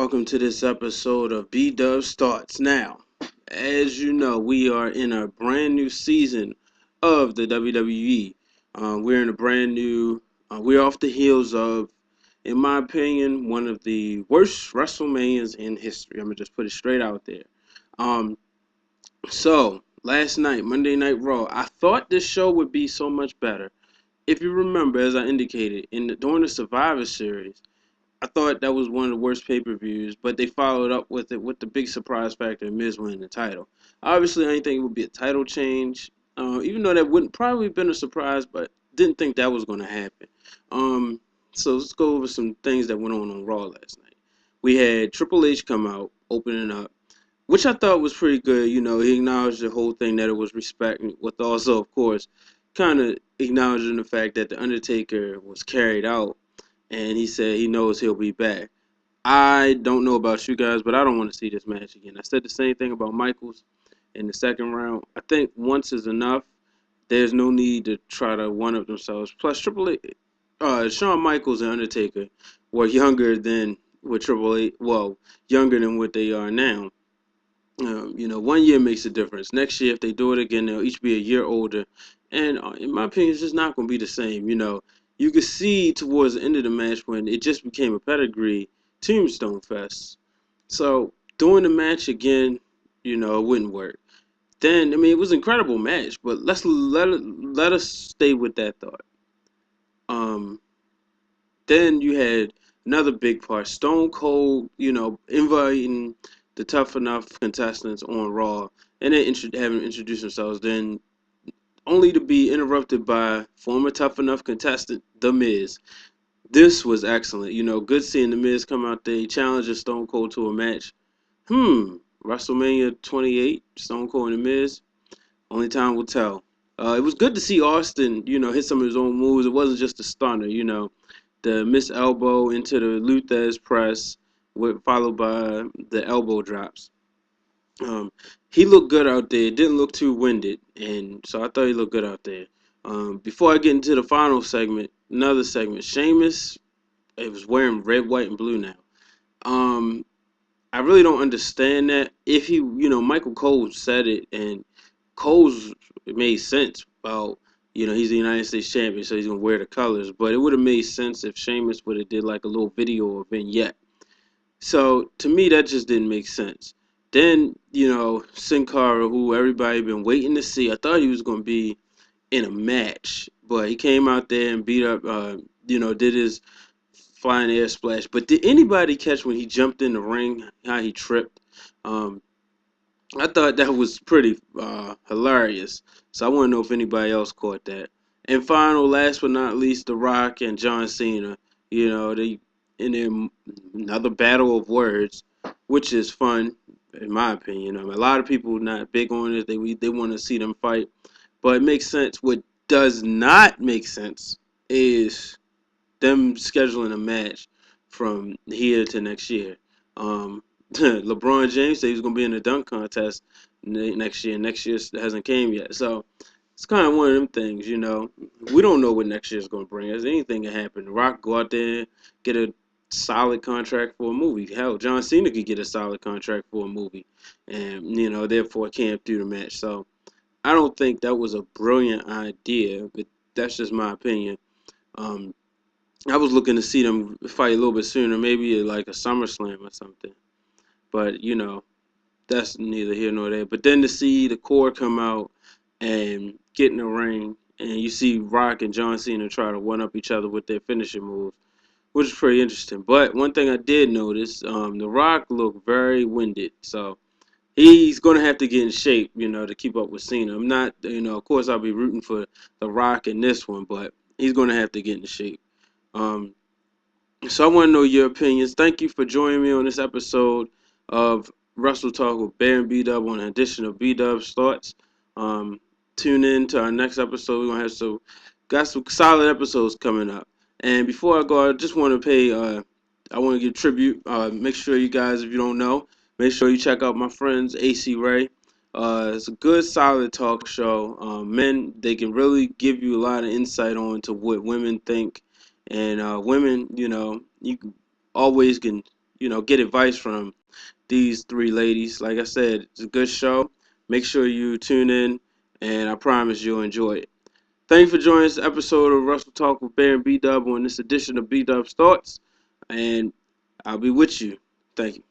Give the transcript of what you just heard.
welcome to this episode of BDuBs Thoughts. Now, as you know, we are in a brand new season of the WWE. We're in a brand new, we're off the heels of, in my opinion, one of the worst WrestleManias in history. I'm going to just put it straight out there. Um, Last night, Monday Night Raw, I thought this show would be so much better. If you remember, as I indicated, during the Survivor Series, I thought that was one of the worst pay-per-views, but they followed up with it with the big surprise factor of Miz winning the title. Obviously, I didn't think it would be a title change, even though that wouldn't probably have been a surprise, but didn't think that was going to happen. Um, so let's go over some things that went on Raw last night. We had Triple H come out, opening up, which I thought was pretty good. You know, he acknowledged the whole thing that it was respect, with also, of course, kind of acknowledging the fact that the Undertaker was carried out, and he said he knows he'll be back. I don't know about you guys, but I don't want to see this match again. I said the same thing about Michaels in the second round. I think once is enough. There's no need to try to one-up themselves. Plus, Triple H, Shawn Michaels and Undertaker were younger than what Triple H, well, younger than what they are now. 1 year makes a difference. Next year, if they do it again, they'll each be a year older. And in my opinion, it's just not going to be the same. You could see towards the end of the match when it just became a pedigree tombstone fest. So doing the match again, it wouldn't work. Then, I mean, it was an incredible match, but let us stay with that thought. Um, then you had another big part, Stone Cold, inviting the tough enough contestants on Raw, and then having introduced themselves. Then only to be interrupted by former tough enough contestant The Miz. This was excellent. Good seeing The Miz come out there, challenging Stone Cold to a match. WrestleMania 28, Stone Cold and The Miz. Only time will tell. It was good to see Austin, hit some of his own moves. It wasn't just a stunner, the miss elbow into the Luthez press, followed by the elbow drops. He looked good out there. Didn't look too winded, and so I thought he looked good out there. Before I get into the final segment, another segment, Sheamus, it was wearing red, white, and blue now. I really don't understand that. If Michael Cole said it, and Cole's it made sense about, he's the United States champion, so he's gonna wear the colors. But it would have made sense if Sheamus would have did like a little video or vignette. So to me, that just didn't make sense. Then Sin Cara, who everybody been waiting to see, I thought he was gonna be in a match, but he came out there and beat up, did his flying air splash. But did anybody catch when he jumped in the ring how he tripped? I thought that was pretty hilarious. So I want to know if anybody else caught that. And final, last but not least, The Rock and John Cena. They in another battle of words, which is fun in my opinion. A lot of people not big on it. They want to see them fight, but it makes sense. What does not make sense is them scheduling a match from here to next year. LeBron James said he's going to be in the dunk contest next year. Next year hasn't came yet. So it's kind of one of them things, We don't know what next year is going to bring us. Anything can happen. The Rock go out there, get a solid contract for a movie. Hell, John Cena could get a solid contract for a movie. And, therefore can't do the match. So I don't think that was a brilliant idea, but that's just my opinion. I was looking to see them fight a little bit sooner, maybe like a SummerSlam or something. But, that's neither here nor there. But then to see the core come out and get in the ring, and you see Rock and John Cena try to one-up each other with their finishing moves, which is pretty interesting. But one thing I did notice, The Rock looked very winded. So he's going to have to get in shape, to keep up with Cena. I'm not, of course I'll be rooting for The Rock in this one, but he's going to have to get in shape. So I want to know your opinions. Thank you for joining me on this episode of Wrestle Talk with Bear and B-Dub on an edition of BDuBs Thoughts. Tune in to our next episode. We're going to have got some solid episodes coming up. And before I go, I just want to I want to give tribute. Make sure you guys, if you don't know, make sure you check out my friends AC Ray. It's a good, solid talk show. Men, they can really give you a lot of insight on to what women think. And women, you always can, get advice from these three ladies. Like I said, it's a good show. Make sure you tune in, and I promise you'll enjoy it. Thank you for joining this episode of Russell Talk with Bear and BDub on this edition of BDuBs Thoughts, and I'll be with you. Thank you.